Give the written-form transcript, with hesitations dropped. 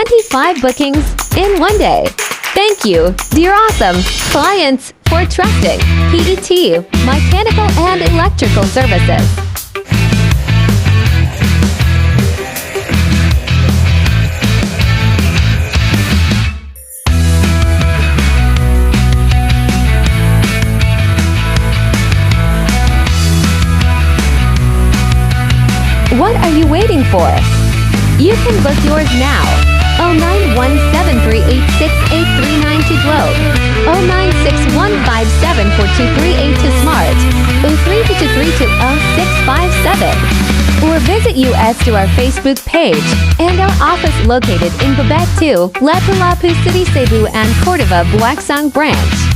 25 bookings in one day. Thank you, dear awesome clients, for trusting PET Mechanical and Electrical Services. What are you waiting for? You can book yours now. 0917386839 to Globe, 0961574238 to Smart, 0323200657. Or visit us to our Facebook page and our office located in Quebec 2, Lapu-Lapu City, Cebu and Cordova, Buaksang branch.